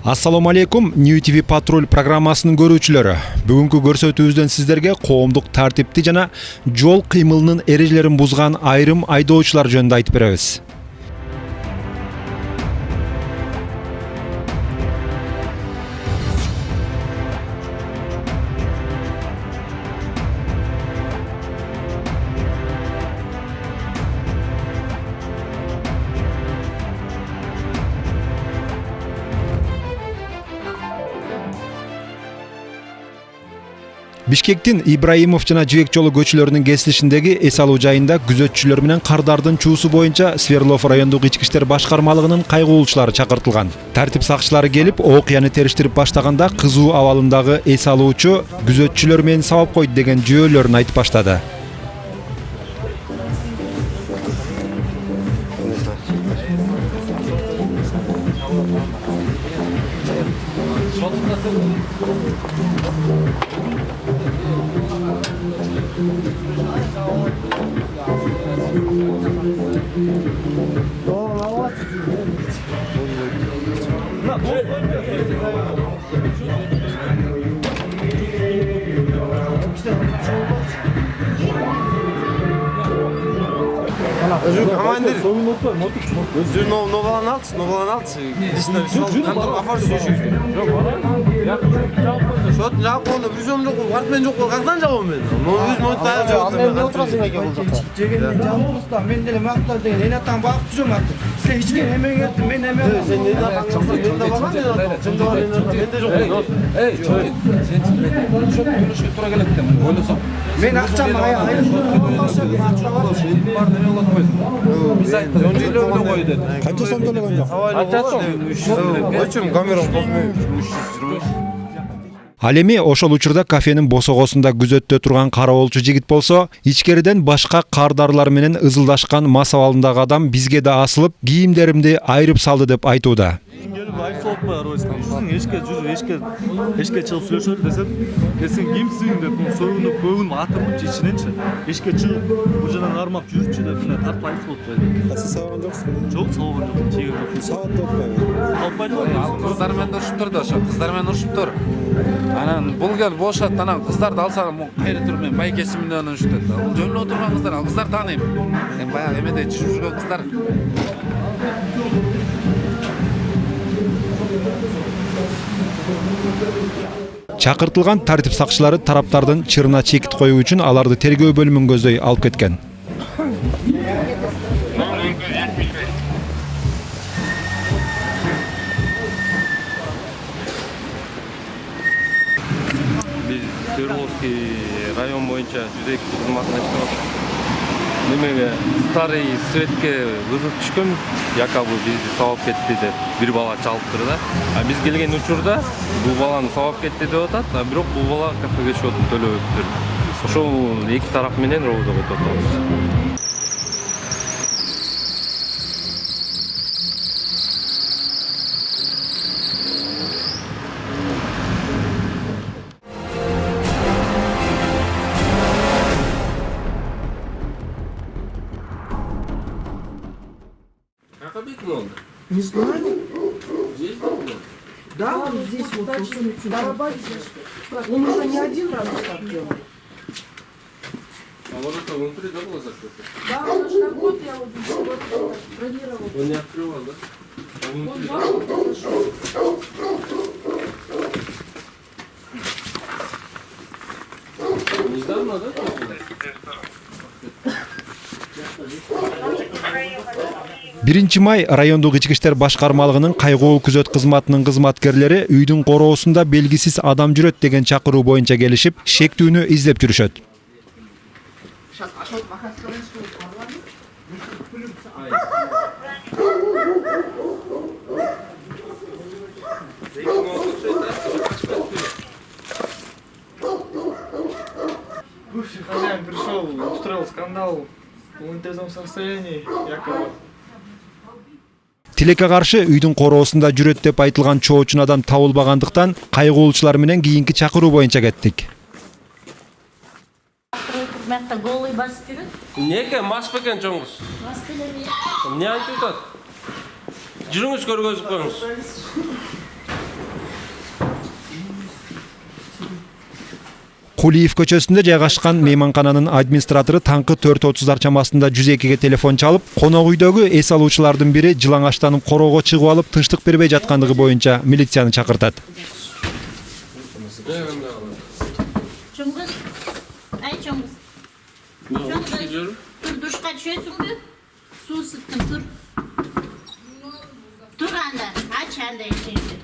Ассаламу алейкум, New TV Patrol программасынын көрүүчүлөрү. Бүгүнкү көрсөтүүбүздөн сиздерге коомдук тартипти жана жол кыймылынын эрежелерин бузган айрым айдоочулар жөнүндө айтып беребиз. Бишкектин Ибраимов жана Жибек жолу көчөлөрүнүн кесилишиндеги эс алуу жайында күзөтчүлөр менен кардардын чуусу боюнча Свердлов райондук ички иштер башкармалыгынын кайгылуучулары чакыртылган. Тартип сакчылары келип, окуяны териштирип баштаганда кызуу абалындагы эс алуучу күзөтчүлөр мени сабап койду деген жүйөлөрүн айтып баштады. Командир, новалан алчы. Шот жакында бир жом жок, артмен жок, каяктан жабам мен? Өз монтаж жок. Мен отурасың экен бул жакта. Жегенден жалбырста мен деле мактар деген эне атам багып жүрөм аты. Сен эч ким эмең этти, мен эме. Сен эне атам, мен да балам, сен да мен де жок. Эй, сен шот төлөшкө туура келет экен, ойлосоң. Мен акчамды Biz ayttık, önce öyle koy dedi. Kaça son төлөгөн жок? Kaça son? Ölçüm kameram bozmuyor. 320. Ал эми ошол учурда кафенин босогосунда күзөттө турган кароолчу жигит болсо, ичкериден башка кардарлар менен ызылдашкан мас абалындагы адам бизге да асылып, кийимдеримди айырып салды деп айтууда. Эшке чыгып сүйлөшөлү десем, сен кимсиң деп сөгүнүп көгүн атырып ичиненчи. Эшке чыгып бул жана кармап жүрчү деп мына тартып айтып отпойду. Сиз сабаган жоксуз? Жок, сабаган жок. Чегип Сабат да отпайбы? алпайды. Кыздар менен урушуптур да, ошо кыздар менен урушуптур. Анан бул кел бошот, анан кыздарды алсам кайры туруп мен байкеси менен урушуптур да. Бул жөнүндө отурган кыздар, ал кыздар тааныйм. Мен баягы эмеде жүрүп жүргөн кыздар. Чакыртылган тартип сакчылары тараптардын чырына чекит коюу үчүн аларды тергөө бөлүмүнө көздөй алып кеткен. Biz Свердловский район боюнча жүзек кызматына чыгып, немеге старый светке вызов түшкөн, якобы бизди сабап кетти деп бир бала чалыптыр да. А биз келген учурда бул баланы сабап кетти деп атат, а бирок бул бала кафеге счетун төлөбөптүр. Ошол эки тарап менен роозого отурабыз. Не знаю. Здесь был? Да, вот здесь вот. Он уже не один раз так делал. А вот это внутри, да, было закрыто? Да, он уже на год я вот бронировал. Он не открывал, да? А внутри, да? Недавно, да? Биринчи май райондук ички иштер башкармалыгынын кайгоо күзөт кызматынын кызматкерлери үйдүн короосунда белгисиз адам жүрөт деген чакыруу боюнча келишип, шектүүнү издеп жүрүшөт. Бывший хозяин пришел, устроил скандал в нетрезвом состоянии, якобы. Тилекке каршы үйдүн короосунда жүрөт деп айтылган чоочун адам табылбагандыктан кайгылуучулар менен кийинки чакыруу боюнча кеттик. Мекта голый басып жүрөт. Неге мас бекен жоңуз? Мас делеби. Не айтып атат? Жүрүңүз көргөзүп коюңуз. Кулиев көчөсүндө жайгашкан мейманкананын администратору таңкы 4:30 чамасында 102-ге телефон чалып, конок үйдөгү эс алуучулардын бири жылаңачтанып короого чыгып алып, тынчтык бербей жаткандыгы боюнча милицияны чакыртат. Чоңгыз. Ай Чоңгыз. Чоңгыз. Тур душка түшөсүңбү? Суу ысыттым, тур. Тур анда, ач анда эшикти.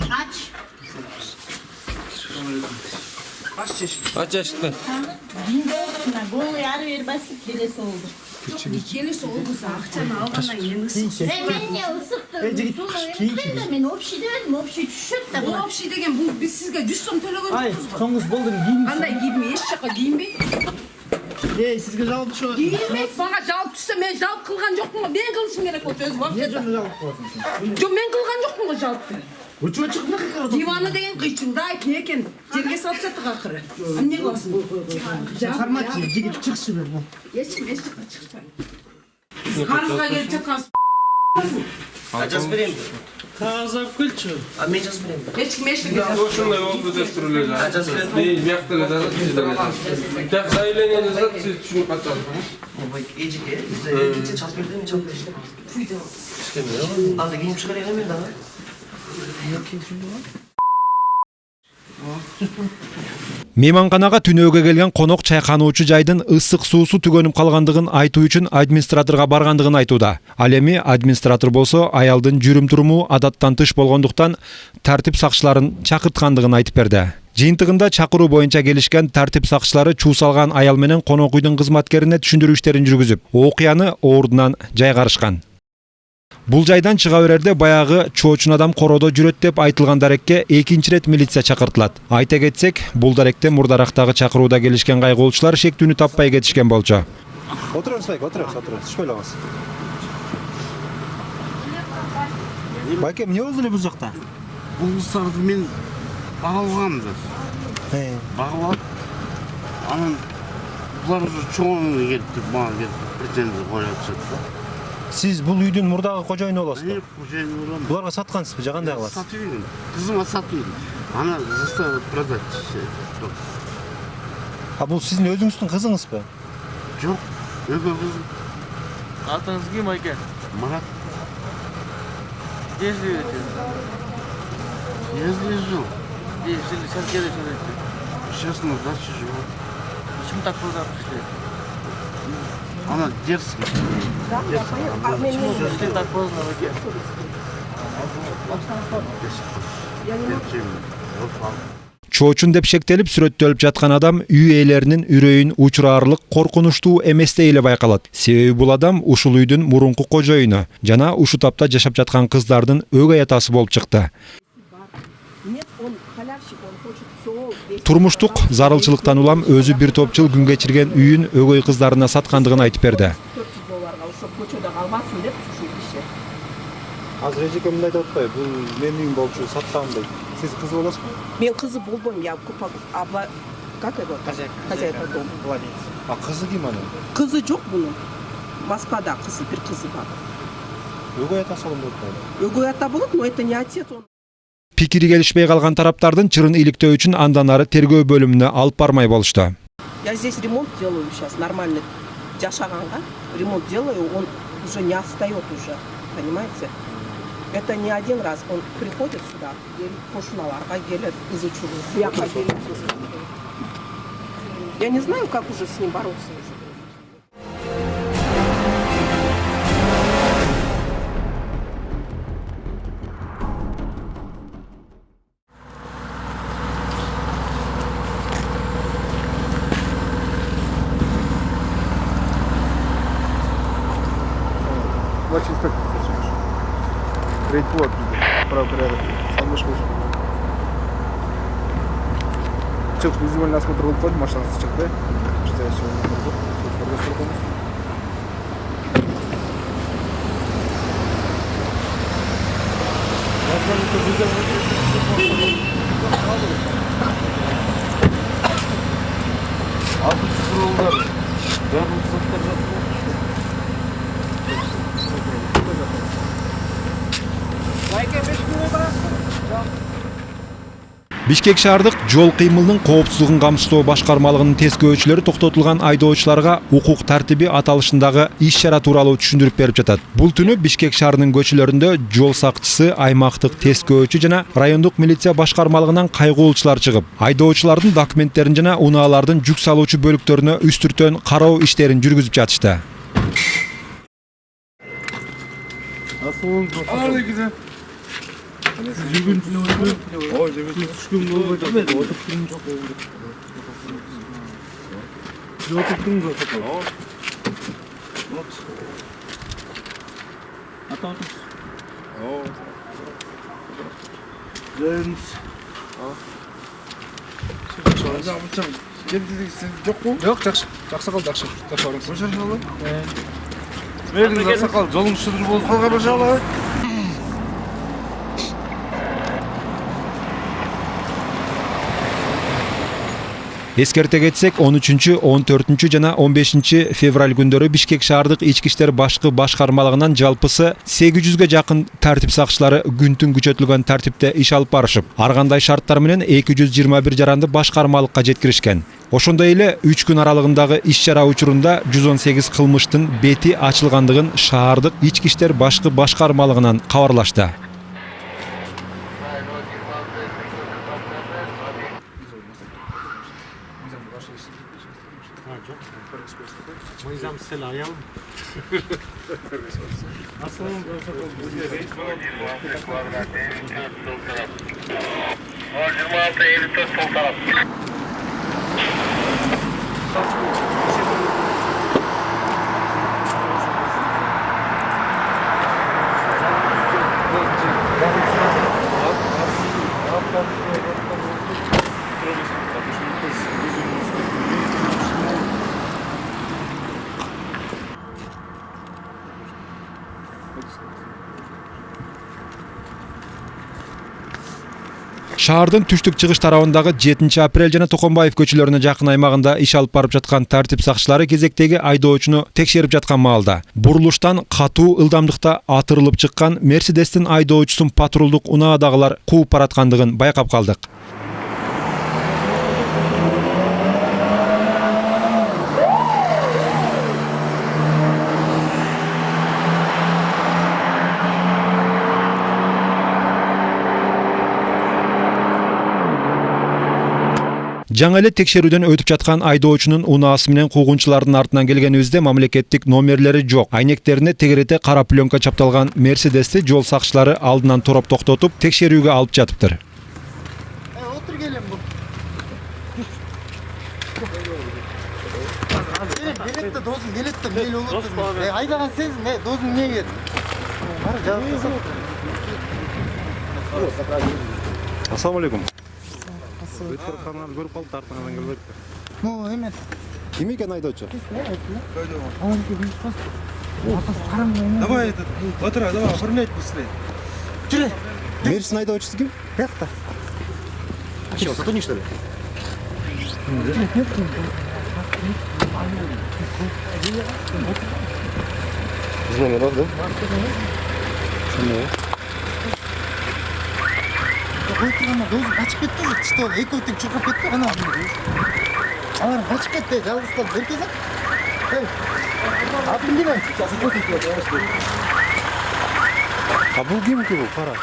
Aç. Aç açtı. Dinde olsun. Golü yarı ver basıp gelesi oldu. Келесі олғысы ақшаны алғаннан кейін ысық. Ben ne ısıttım? Sunu ben общий demedim. Общий düşüp de Бұл buna. общий деген бұл біз сізге 100 сом төлеген Ай, жоқпыз ғой. Чоңгуз болдың кийин. Қандай киінбей, еш жаққа киінбей. Ей, сизге жалып түшөт. Киінбей, маған жалып түссе мен жалып қылған жоқпын ғой. Мен қылышым керек болды өзім. Эмне жөнүндө жалып коесуң? Жоқ, мен қылған жоқпын ғой жалыпты. Учуп чыгып кырды. Диваны деген қиычылдайды не екен. Жерге салып жаттық ақыры. Не қыласың? Шарматчы, жигит чыкшы бер бу. Ешкім еш жаққа шықпайды. Қарызға келіп жатқан Жазып берем. Кагаз алып келчү. А мен жазып берем. ешкім ешкімге Ошондой болуп өтөстүрүлөр. Мияктылы да түзүлөт. Так заявление жазат, сиз түшүнүп каласыз. Эжике, эжике чалып бердим, мен чалып бердим. Анда кийип чыгарайын мен дагы. Мейманканага түнөөгө келген конок чайкануучу жайдын ысык суусу түгөнүп калгандыгын айтуу үчүн администраторго баргандыгын айтууда. Ал эми администратор болсо аялдын жүрүм туруму адаттан тыш болгондуктан тартип сакчыларын чакырткандыгын айтып берди. Жыйынтыгында чакыруу боюнча келишкен тартип сакчылары чуу салган аял менен конок үйдүн кызматкерине түшүндүрүү иштерин жүргүзүп, окуяны ордунан жайгарышкан. Бул жайдан чыга берерде баягы чоочун адам короодо жүрөт деп айтылган дарекке экинчи рет милиция чакыртылат. Айта кетсек, бул даректе мурдарактагы чакырууда келишкен кайгылуучулар шектүүнү таппай кетишкен болчу. Отырыңыз байке, отырыңыз. Түшпөй алыңыз. Байке, эмне болду эле бул жакта? Бұл кыздарды мен бағалғанмын. Бағалап, анан бұлар уже чоңына келіп, маған келіп, претензия қояп жатты. Сиз бул үйдүн мурдагы кожоюну болосузбу? Қожайын боламын. Буларга саткансызбы, же кандай кыласыз? Сатып едім. Қызыма сатып едім. Ана заставила продать. А бул сиздин өзүңүздүн кызыңызбы? Жоқ, өгей қызым. Атыңыз ким айке? Марат. Где живете? Я здесь жил. Где жили? Сейчас где живете? Сейчас на даче живу. Почему так поздно пришли? Она дерзкая. Почему пришли так поздно в оке? Чоочун деп шектелип сүрөттөлүп жаткан адам үй ээлеринин үрөйүн учураарлык коркунучтуу эместей эле байкалат. Себеби бул адам ушул үйдүн мурунку кожоюну жана ушу тапта жашап жаткан кыздардын өгөй атасы болуп чыкты. Турмуштук зарылчылыктан улам өзү бир топ жыл күн кечирген үйүн өгөй кыздарына саткандыгын айтып берди. Азыр эжеке мындай деп атпайбы? Бул менин үйүм болчу, саткам дейт. Сиз кыз болосузбу? Мен кызы болбойм, я как это? Хозяйка дома. А кызы ким анын? Кызы жок бунун. Баскада кызы, бир кызы бар. Өгөй атасы болуп атпайбы? Өгөй ата болот, но это не отец он. Пикири келишпей калган тараптардын чырын иликтөө үчүн андан ары тергөө бөлүмүнө алып бармай болушту. Я здесь ремонт делаю сейчас, нормально. Жашаганга ремонт делаю, он уже не отстает уже, понимаете? Это не один раз, он приходит сюда, кошуналарга келет, изучу. Я не знаю, как уже с ним бороться уже. Младший инспектор сержант. Рейд плот, правопорядок. Сандыш болуш. Чык, визуальный осмотр болуп калды, машинасы чыкты. Стоящий Бишкек шаардык жол кыймылынын коопсуздугун камсыздоо башкармалыгынын тескөөчүлөрү токтотулган айдоочуларга укук тартиби аталышындагы иш-чара тууралуу түшүндүрүп берип жатат. Бул түнү Бишкек шаарынын көчөлөрүндө жол сакчысы, аймактык тескөөчү жана райондук милиция башкармалыгынан кайгуулчулар чыгып, айдоочулардын документтерин жана унаалардын жүк салуучу бөлүктөрүнө үстүртөн кароо иштерин жүргүзүп жатышты. Yok, жақсы қалды, жақсы. Жақсы қалды. Бердіңіз, жақсы қалды. Жолыңыз шыдыр болып қалға бір жағы. Эскерте кетсек, 13, 14 жана 15 февраль күндөрү Бишкек шаардык ички иштер башкы башкармалыгынан жалпысы 800ге жакын тартип сакчылары күн-түн күчөтүлгөн тартипте иш алып барышып, ар кандай шарттар менен 221 жаранды башкармалыкка жеткиришкен. Ошондой эле 3 күн аралыгындагы иш-чара учурунда 118 кылмыштын бети ачылгандыгын шаардык ички иштер башкы башкармалыгынан кабарлашты. Шаардын түштүк чыгыш тарабындагы 7 апрель жана Токонбаев көчөлөрүнө жакын аймагында иш алып барып жаткан тартип сакчылары кезектеги айдоочуну текшерип жаткан маалда бурулуштан катуу ылдамдыкта атырылып чыккан Мерседестин айдоочусун патрулдук унаадагылар кууп бараткандыгын байкап калдык. Жаңы эле текшерүүдөн өтүп жаткан айдоочунун унаасы менен куугунчулардын артынан келгенибизде мамлекеттик номерлери жок. Айнектерине тегерете кара пленка чапталган Мерседести жол сакчылары алдынан тороп токтотуп, текшерүүгө алып жатыптыр. Отур келем бу. Келет да досун келет да мейлі болот. Айдаган сенсиң, досуң эмне келет? Ассаламу алейкум. Өткөр канал көрүп калып тартыңыздан келбейт. Эмес. Ким экен айдоочу? Давай этот, отура, давай, оформлять быстрее. Жүрө. Мерсин айдоочусу ким? Бияқта. Че, сотрудник что ли? Без номеров, да? Қойтырғанда дозы қачып кетті ғой, что, экойтың чоқып кетті ғана. Алар қачып кетті, жалғыздан беркезіп. Атын демен. А бұл кім ке бұл, қара?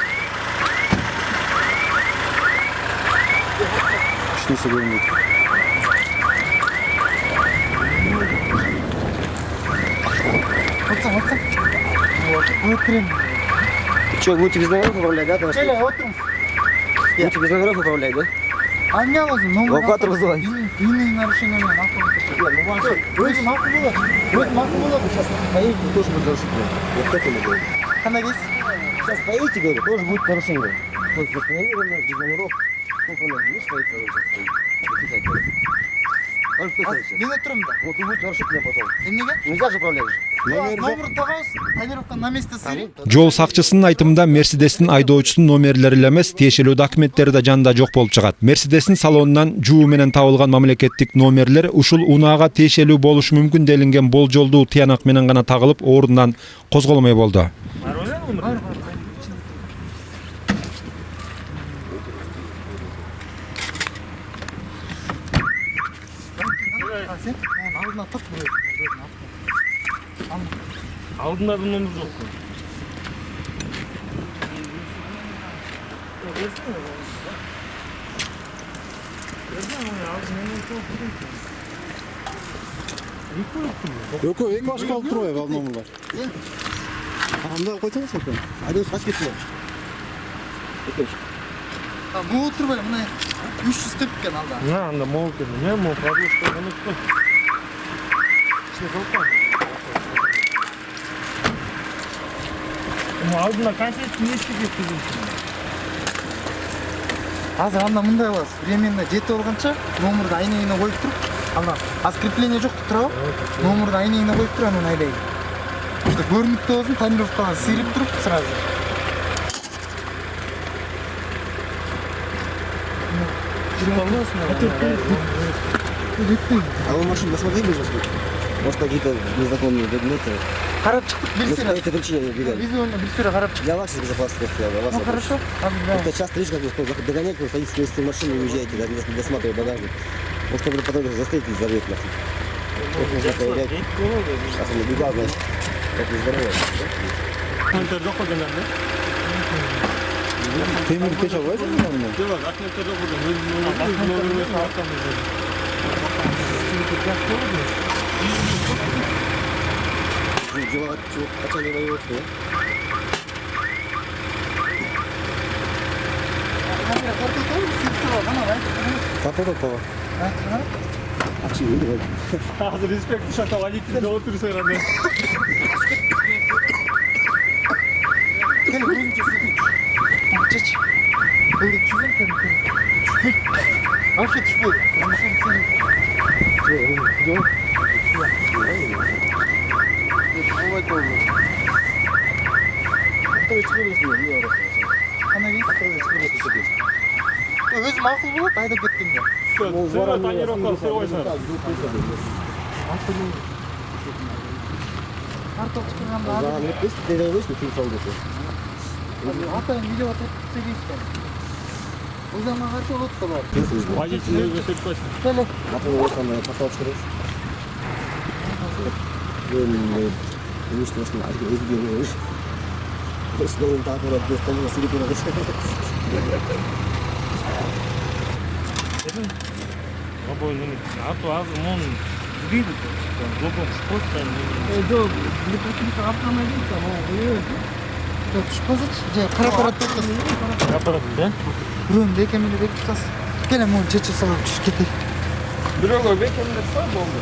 Ешнесі көрмейді. Отсам. Отырым. Че, будете без номеров управлять, да? Келе, отырым. Будете без номеров управлять, да? А не lazım, номер. Эвакуатор вызывай. Именно нарушением автомобиля. Өзім ақы болады. Сейчас поедете, тоже будет нарушение. Вот так или будет? Қандай кез? Сейчас поедете, говорю, тоже будет нарушение. То есть восстановлено, без номеров. Ну, понятно, не стоит нарушение. Мен отырмын да. Вот и будет нарушение потом. Неге? Нельзя же управлять же. Номер тағыз, тонировка на месте сыры. Жол сакчысынын айтымында Мерседестин айдоочусунун номерлери эле эмес, тиешелүү документтери да жанында жок болуп чыгат. Мерседестин салонунан жуу менен табылган мамлекеттик номерлер ушул унаага тиешелүү болушу мүмкүн делинген болжолдуу тыянак менен гана тагылып, ордунан козголмой болду. Ана тап buraya. Алдында да номер жоқ. Yok eki başka alıp duruyor babam bunlar. Anda koysana sen. Hadi kaç getir. Bu otur böyle buna 340 ken aldı. Не, анда могу келе. Не, могу продолжить эмес. Şey қалқан. Алдына қанша нешеге кеткіздің? Азыр анда мындай кылабыз. Временно жетип алганча номерди айнегине коюп туруп, анда азыр крепление жок турабы? Номерди айнегине коюп туруп анан айдайбыз. Işte görünükte olsun, tonirovkadan sıyırıp durup sırası. А вы машину досмотрели уже? Может, какие-то незнакомые предметы? Karab çıktık bir Ну, по süre. этой причине не убегали. Biz onu bir süre karab çıktık. Для вашей безопасности, для вас. Ну хорошо. Abi ben. Это часто видишь, как вы догоняете, вы садитесь в машину и уезжаете, даже не досматривая багажник. Может, кто-то потом застоит и взорвет машину. Вот нужно проверять. Сейчас он убегал, значит, как не здоровый. Документтер жоқ па генералде? Temir peşe var mı? Жоқ, документтер жоқ burada. Өзінің номерін артамыз. Дела качали воевать, что? Папа, папа. Акши, давай. Hazır respekt uşaqta водительде отырса herhalde. Gel uzunca sıkıntı. Çeç. Böyle çizim tabii. Afiyet olsun. Идем. Öz makul bulup ayda gittin de. Тонировка все ойса. Kartal çıkırganda За abi. нет, ты даешь, ты телефон даешь. Атайын видео атып сөйлейсіздер. O zaman karşı olup da var. Водительді өсіп қойсын. Böyle. Например, вот там пошел вчера. Конечно, избегаю. Просто он так вот достану силикона. Обойдың. Ату азыр мұны дейді. Жопын шықпойсын. Yok, bir paketi kaplamaya değil de ama yok, çıkmazıç. Kara para tuttasın. Аппарат, да? Burun bekemini bek tutasın. Gel ama onu çeçe salam çık getir. Біреуге бекемдеп қой болды.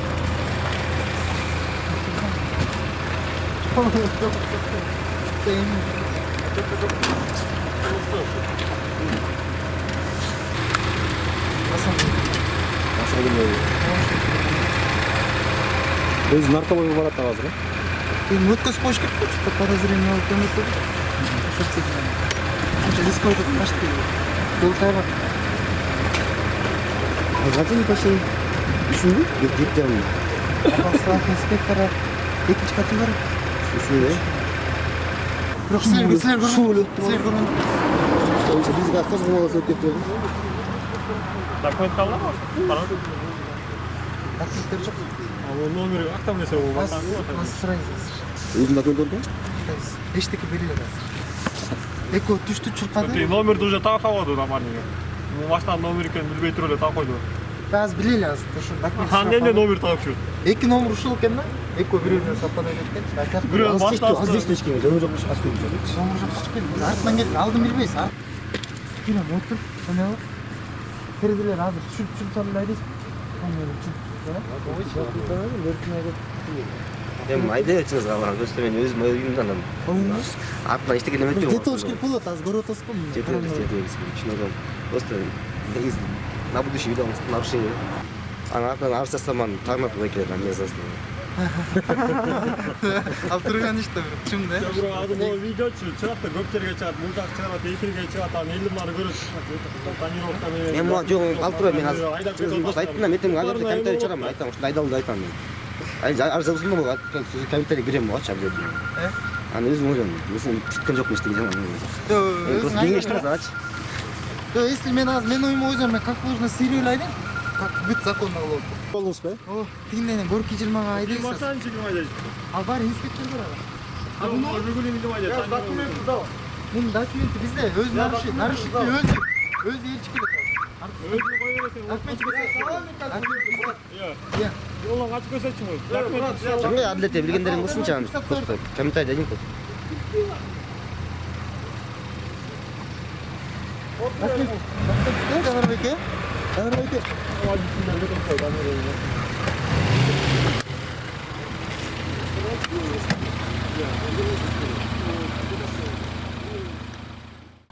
Өзі наркоманға барады қазір, а? Енді өткізіп қойыш керек қой, что-то подозрение алып көмек болды. Қанша риск айтып қашып келді. Жол бар. Қанша не пошли? Үшінді? Жетті яғни. Бастық инспекторы екінші каты бар. Үшінді, Бірақ сілер көрмеді. Бізге қозғалмаласы өтіп кетті. Документ қалды ма? Документтер жоқ. Номері ақтам десе ол Аз сұрайсыз. Өзің документ орды? Ештеке беріледі азыр. Эко түшті чұрқады. Номерді уже тағы қауады нормальныйға. Машинаның номер екенін білбей тұр эле тағы қойды. Аз білелі аз. Қандай номер тағып жүр? Екі номер ушыл екен да? Эко біреуіне сападай кеткен. Біреу Аз машинасы. кешті ешкеме, жауы жоқ ашып кетті. Номер жоқ шығып келді. Артынан келді. Алдын білбейсіз. Келем отыр. Соне бар. Терезелер азыр түшіп салылайды. Эми айдайберчиңиз калган, просто мен өзүм үйүмдөн артынан эчтеке неметпей Жетіп алыш керек болады, аз көріп отырсыз ғой. жетебиз. Чыныкам. Просто на будущее видал нарушение. Ана артынан арыз жасаман тармап келет местностьна. Ал тұрған ешті бір чым да? Бирок азыр могу видео чыгат да көп жерге чыгат, мурдак чыгат, эфирге чыгат, анан элдин баары көрөт. Тонировка менен. Мен мага жок алып турам, мен азыр өзүм просто айттым да, мен эртең азыр комментарий чыгарам, айтам, ушундай айдалды айтам мен. Арыз жазылсын да комментарий берем болчу обязательно. Анан өзүм ойлойм, мен түткөн жокмун эчтеке жаман. Просто кеңеш жазач. Если мен ойым ойзам, мен как можно Сирию айдым? бүт законно болот. Болдуңуз бе? О, тигинден борки 20га айдайсыз. Машинаны чеким айдайсыз. Ал бар инспектор бар ага. Жүргүлүм деп айдайт. Документи да. Мунун документи бизде өз нарушитель өз элчи келет. Өзү кой бересиң. Жолун ачып көрсөтчү мой. Чынга адилетте билгендерин кылсынчы аны. Комментарий дадим. Жанарбеке.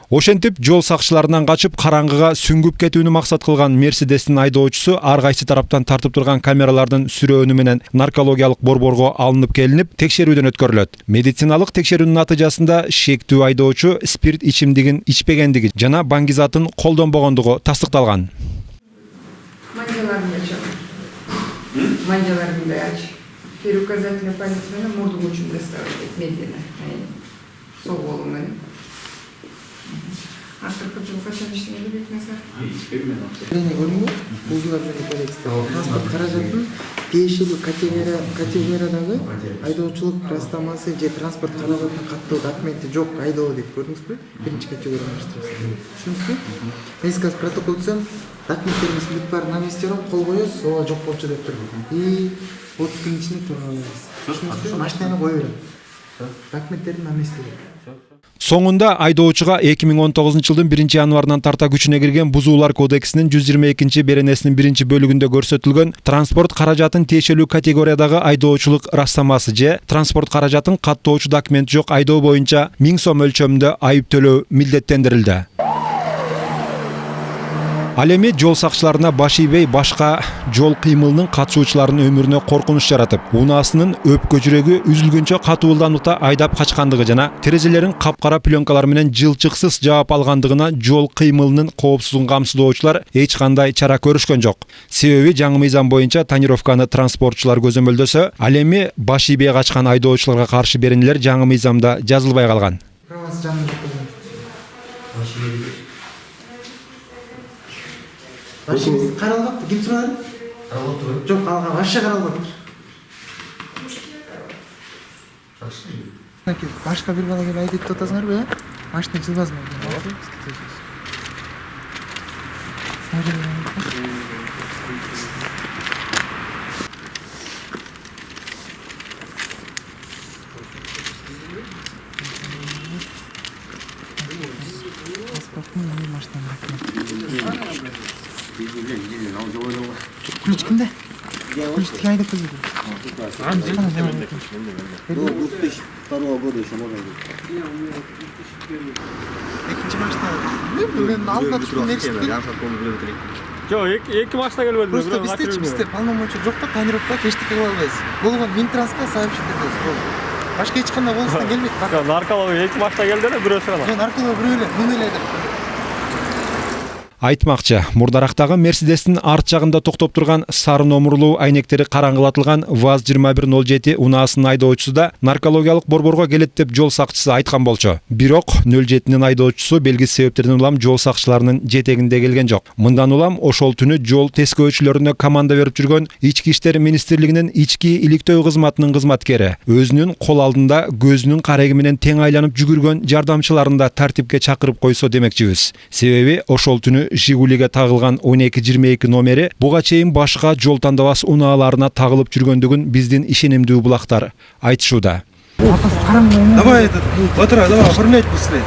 Ошентип жол сакчыларынан качып караңгыга сүңгүп кетүүнү максат кылган Мерседестин айдоочусу ар кайсы тараптан тартып турган камералардын сүрөөнү менен наркологиялык борборго алынып келинип, текшерүүдөн өткөрүлөт. Медициналык текшерүүнүн натыйжасында шектүү айдоочу спирт ичимдигин ичпегендиги жана баңгизатын колдонбогондугу тастыкталган. Мандиларымды ач. Теперь указательный палец менен морду учун доставить медленно. Сол колум менен. Артыркы жылга чечиштиңер бек назар. Эне көрдүңбү? Бузулап жүргөн полиция. Транспорт каражатын тиешелүү категориядагы айдоочулук растамасы же транспорт каражатын каттоо документи жок айдоо деп көрдүңүзбү? Биринчи категорияны түшүндүңүзбү? Мен сизге протокол түзөм, документтериңиз бүт баары на месте кол коесуз, ооба жок болчу деп туруп. 30 күн ичинде туруп алабыз. Түшүндүңүзбү? Машинаны коюп берем. Документтерин на месте. Соңунда айдоочуга 2019 жылдын 1 январынан тарта күчүнө кирген Бузуулар кодексинин 122 беренесинин 1 бөлүгүндө көрсөтүлгөн транспорт каражатын тиешелүү категориядагы айдоочулук растамасы же транспорт каражатын каттоочу документи жок айдоо боюнча 1000 сом өлчөмүндө айып төлөө милдеттендирилди. Ал эми жол сакчыларына баш ийбей башка жол кыймылынын катышуучуларынын өмүрүнө коркунуч жаратып, унаасынын өпкө жүрөгү үзүлгүнчө катуу ылдамдыкта айдап качкандыгы жана терезелерин капкара пленкалар менен жылчыксыз жаап алгандыгына жол кыймылынын коопсуздугун камсыздоочулар эч кандай чара көрүшкөн жок. Себеби жаңы мыйзам боюнча тонировканы транспортчулар көзөмөлдөсө, ал эми баш ийбей качкан айдоочуларга каршы беренелер жаңы мыйзамда жазылбай калган. Машинасы каралгапты, ким сурады? Каралгапты. Жок, алган вообще каралгапты. Башка бир бала келип айтып атасыңарбы, а? Машина жылбазмы? Ключ кимде? Ключ тигайда кызы. До 2002 года еще можно. Экинчи машина. Мен алдына туруп эриштим. Жок, эки машина келбеди. Просто бизде полномочия жок да, тонировка эчтеке кыла албайсыз. Болгон Минтрансқа сообщить. Башка эч кандай болуштан келбейт. Наркология эки машина келди эле, бирөөсү гана. Жок, наркология бирөө эле, муну эле деп. Айтмакчы, мурдарактагы Мерседестин арт жагында токтоп турган сары номурлуу айнектери караңгылатылган ВАЗ-2107 унаасынын айдоочусу да наркологиялык борборго келет деп жол сакчысы айткан болчу. Бирок 07-нин айдоочусу белгисиз себептерден улам жол сакчыларынын жетегинде келген жок. Мындан улам ошол түнү жол тескөөчүлөрүнө команда берип жүргөн Ички иштер министрлигинин ички иликтөө кызматынын кызматкери өзүнүн кол алдында көзүнүн кареги менен тең айланып жүгүргөн жардамчыларын да тартипке чакырып койсо демекчибиз. Себеби ошол түнү Жигулиге тагылган 1222 номери буга чейин башка жол тандабас унааларына тагылып жүргөндүгүн биздин ишенимдүү булактар айтышууда. Давай этот, Батыра, давай, оформлять быстрее.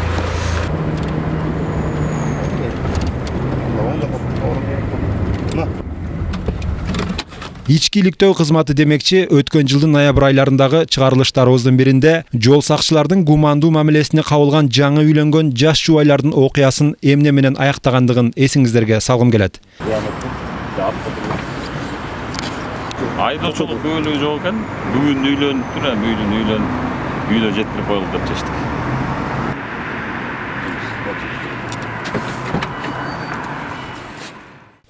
Ички иликтөө кызматы демекчи өткөн жылдын ноябрь айларындагы чыгарылыштарыбыздын биринде жол сакчылардын гумандуу мамилесине кабылган жаңы үйлөнгөн жаш жубайлардын окуясын эмне менен аяктагандыгын эсиңиздерге салгым келет. Айдоочулук көбөлүгү жок экен. Бүгүн үйлөнүп тур, бүгүн үйлөнүп үйлө жеткирип коелу деп чечтик.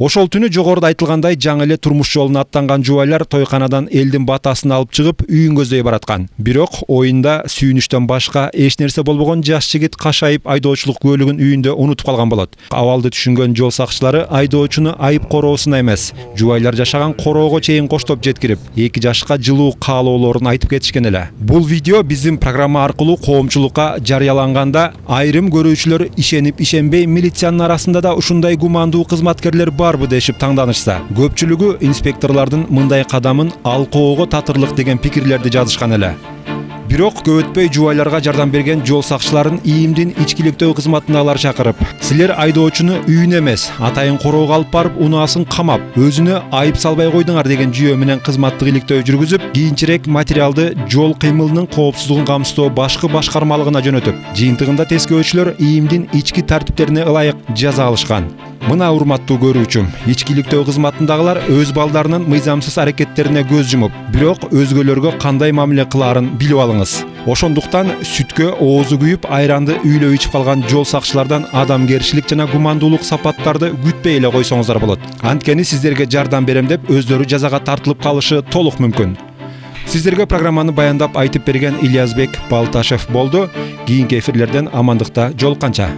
Ошол түнү жогоруда айтылгандай жаңы эле турмуш жолуна аттанган жубайлар тойканадан элдин батасын алып чыгып үйүн көздөй бараткан. Бирок оюнда сүйүнүчтөн башка эч нерсе болбогон жаш жигит кашайып айдоочулук көлүгүн үйүндө унутуп калган болот. Абалды түшүнгөн жол сакчылары айдоочуну айып короосуна эмес, жубайлар жашаган короого чейин коштоп жеткирип, 2 жашка жылуу каалоолорун айтып кетишкен эле. Бул видео биздин программа аркылуу коомчулукка жарыяланганда айрым көрүүчүлөр ишенип ишенбей милициянын арасында да ушундай гумандуу кызматкерлер барбы дешип таңданышса, көпчүлүгү инспекторлордун мындай кадамын алкоого татырлык деген пикирлерди жазышкан эле. Бирок көп өтпөй жубайларга жардам берген жол сакчыларын ийимдин ичкиликтөө кызматындагылар чакырып, силер айдоочуну үйүнө эмес, атайын короого алып барып, унаасын камап, өзүнө айып салбай койдуңар деген жүйө менен кызматтык иликтөө жүргүзүп, кийинчерээк материалды жол кыймылынын коопсуздугун камсыздоо башкы башкармалыгына жөнөтүп, жыйынтыгында тескөөчүлөр ийимдин ички тартиптерине ылайык жаза алышкан. Мына урматтуу көрүүчүм, ичкиликтөө кызматындагылар өз балдарынын мыйзамсыз аракеттерине көз жумуп, бирок өзгөлөргө кандай мамиле кылаарын билип алыңыз. Ошондуктан сүткө оозу күйүп, айранды үйлөп ичип калган жол сакчылардан адамгерчилик жана гумандуулук сапаттарды күтпөй эле койсоңуздар болот. Анткени сиздерге жардам берем деп өздөрү жазага тартылып калышы толук мүмкүн. Сиздерге программаны баяндап айтып берген Ильязбек Балташев болду. Кийинки эфирлерден амандыкта жолукканча.